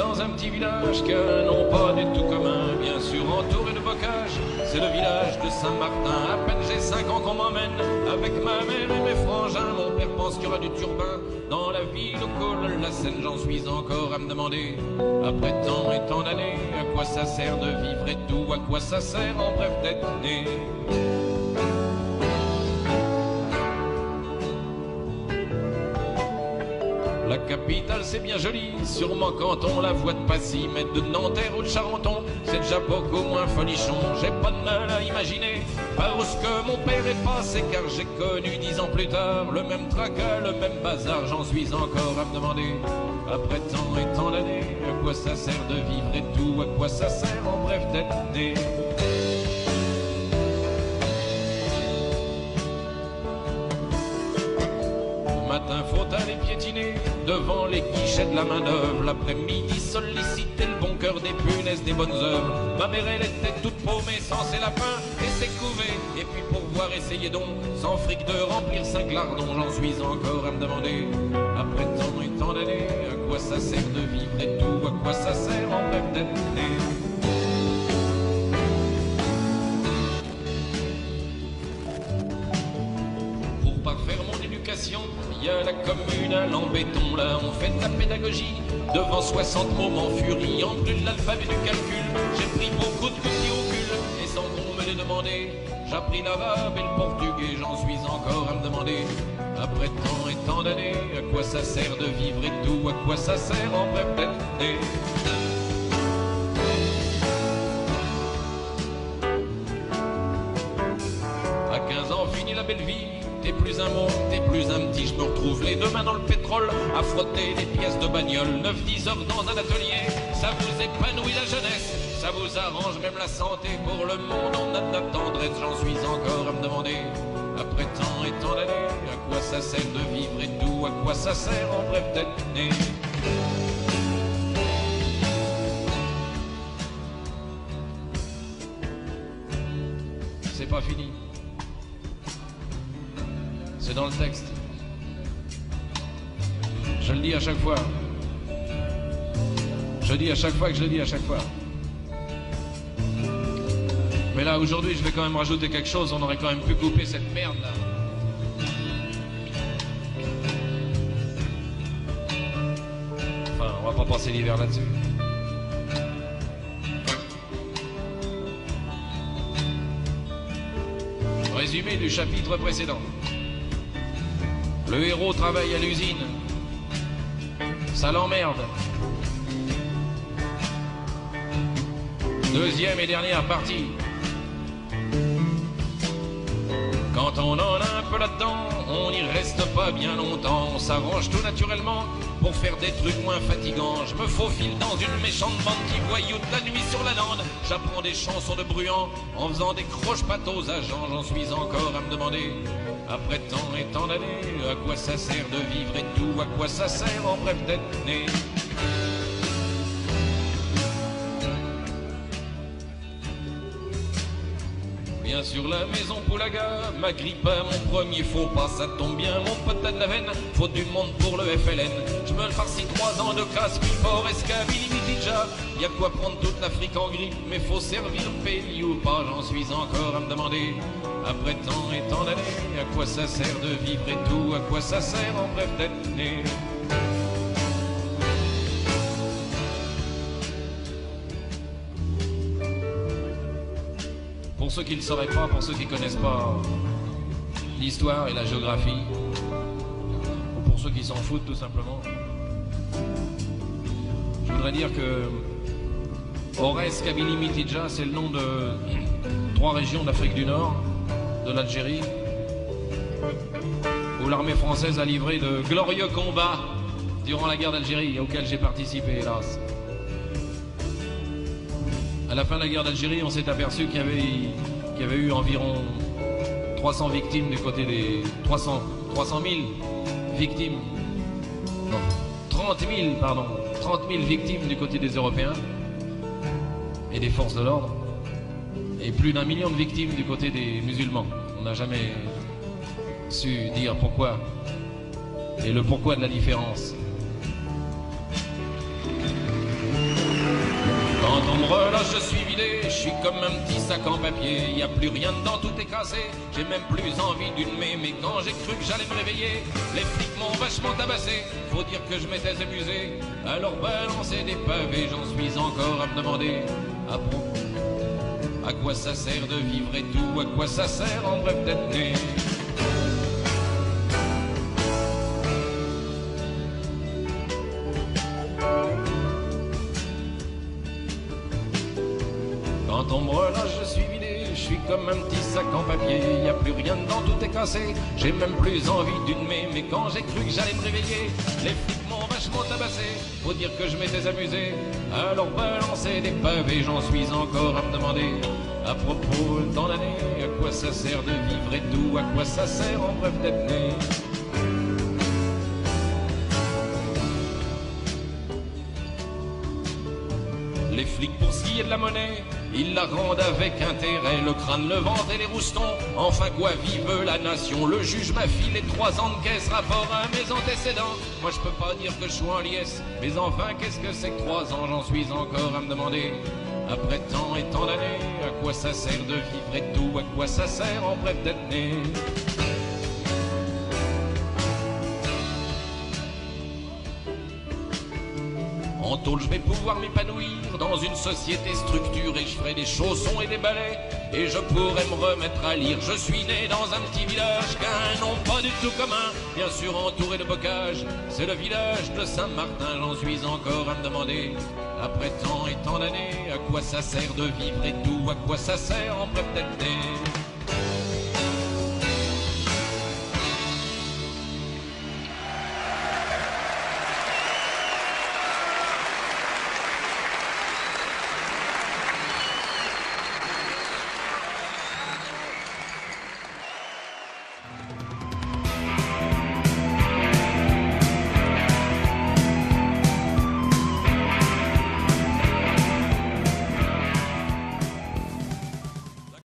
dans un petit village qui a un nom pas du tout commun, bien sûr entouré de bocages. C'est le village de Saint-Martin. À peine j'ai 5 ans qu'on m'emmène avec ma mère et mes frangins. Mon père pense qu'il y aura du turbin dans la ville au col la Seine. J'en suis encore à me demander, après tant et tant d'années, à quoi ça sert de vivre et tout, à quoi ça sert en bref d'être né. La capitale c'est bien joli, sûrement quand on la voit de Passy, mais de Nanterre ou de Charenton, c'est déjà beaucoup moins folichon. J'ai pas de mal à imaginer par où ce que mon père est passé, car j'ai connu 10 ans plus tard le même tracas, le même bazar. J'en suis encore à me demander, après tant et tant d'années, à quoi ça sert de vivre et tout, à quoi ça sert en bref d'être né. Matin, faut aller piétiner devant les guichets de la main-d'œuvre. L'après-midi, solliciter le bon cœur des punaises des bonnes œuvres. Ma mère, elle était toute paumée sans ses lapins et ses couvées. Et puis pour voir, essayer donc, sans fric, de remplir 5 lardons. J'en suis encore à me demander, après tant et tant d'années, à quoi ça sert de vivre et tout, à quoi ça sert en bref d'être né. Il y a la commune en béton, là on fait de la pédagogie devant 60 mômes en furie, en plus de l'alphabet du calcul. J'ai pris beaucoup de coups de pied au cul, et sans qu'on me les demander, j'ai appris l'arabe et le portugais. J'en suis encore à me demander, après tant et tant d'années, à quoi ça sert de vivre et tout, à quoi ça sert en bref d'être né. À 15 ans, fini la belle vie. T'es plus un monde, t'es plus un petit. Je me retrouve les deux mains dans le pétrole à frotter des pièces de bagnole. 9-10 heures dans un atelier, ça vous épanouit la jeunesse, ça vous arrange même la santé. Pour le monde on a de la tendresse. J'en suis encore à me demander, après tant et tant d'années, à quoi ça sert de vivre et tout, à quoi ça sert en bref d'être né. C'est pas fini. C'est dans le texte. Je le dis à chaque fois. Je dis à chaque fois que je le dis à chaque fois. Mais là, aujourd'hui, je vais quand même rajouter quelque chose. On aurait quand même pu couper cette merde là. Enfin, on va pas passer l'hiver là-dessus. Résumé du chapitre précédent. Le héros travaille à l'usine. Ça l'emmerde. Deuxième et dernière partie. Quand on en a un peu là-dedans, on n'y reste pas bien longtemps. On s'arrange tout naturellement pour faire des trucs moins fatigants. Je me faufile dans une méchante bande qui voyoute la nuit sur la lande. J'apprends des chansons de Bruant en faisant des croche-pattes aux agents. J'en suis encore à me demander, après tant et tant d'années, à quoi ça sert de vivre et tout, à quoi ça sert en bref d'être né. Bien sûr la maison Poulaga, ma grippe à mon premier faux pas, ça tombe bien mon pote a de la veine, faut du monde pour le FLN. Je me le farcis 3 ans de classe, Sport, Escabili, Mitidja. Y'a quoi prendre toute l'Afrique en grippe, mais faut servir le pays ou pas. J'en suis encore à me demander, après tant et tant d'années, à quoi ça sert de vivre et tout, à quoi ça sert en bref d'être né. Pour ceux qui ne le sauraient pas, pour ceux qui ne connaissent pas l'histoire et la géographie, ou pour ceux qui s'en foutent tout simplement, je voudrais dire que Ores Kabylie Mitidja, c'est le nom de 3 régions d'Afrique du Nord, de l'Algérie, où l'armée française a livré de glorieux combats durant la guerre d'Algérie, auquel j'ai participé, hélas. À la fin de la guerre d'Algérie, on s'est aperçu qu'il y avait eu environ 300 victimes du côté des... 300 000 victimes. Non, 30 000, pardon. 30 000 victimes du côté des Européens et des forces de l'ordre. Et plus d'1 million de victimes du côté des musulmans. On n'a jamais su dire pourquoi. Et le pourquoi de la différence. Quand on me relâche, je suis vidé, je suis comme un petit sac en papier. Y a plus rien dedans, tout est cassé. J'ai même plus envie d'une mais quand j'ai cru que j'allais me réveiller, les flics m'ont vachement tabassé. Faut dire que je m'étais amusé. Alors balancer des pavés, j'en suis encore à me demander. À propos, à quoi ça sert de vivre et tout, à quoi ça sert en bref d'être né. Quand on me relâche, je suis vidé, je suis comme un petit sac en papier. Y a plus rien dedans, tout est cassé. J'ai même plus envie d'une mais quand j'ai cru que j'allais me réveiller, les flics m'ont vachement tabassé. Faut dire que je m'étais amusé. Alors balancer des pavés, j'en suis encore à me demander. À propos, tant d'années, à quoi ça sert de vivre et tout, à quoi ça sert en bref d'être né. Les flics, pour ce qui est de la monnaie, ils la rendent avec intérêt. Le crâne, le ventre et les roustons. Enfin quoi, vive la nation. Le juge m'a filé 3 ans de caisse, rapport à mes antécédents. Moi je peux pas dire que je suis en liesse, mais enfin qu'est-ce que c'est que 3 ans? J'en suis encore à me demander. Après tant et tant d'années, à quoi ça sert de vivre et tout, à quoi ça sert en bref d'être né. En tôle, je vais pouvoir m'épanouir dans une société structurée. Je ferai des chaussons et des balais et je pourrai me remettre à lire. Je suis né dans un petit village qu'un nom pas du tout commun, bien sûr entouré de bocage. C'est le village de Saint-Martin, j'en suis encore à me demander. Après tant et tant d'années, à quoi ça sert de vivre et tout, à quoi ça sert en bref d'être né.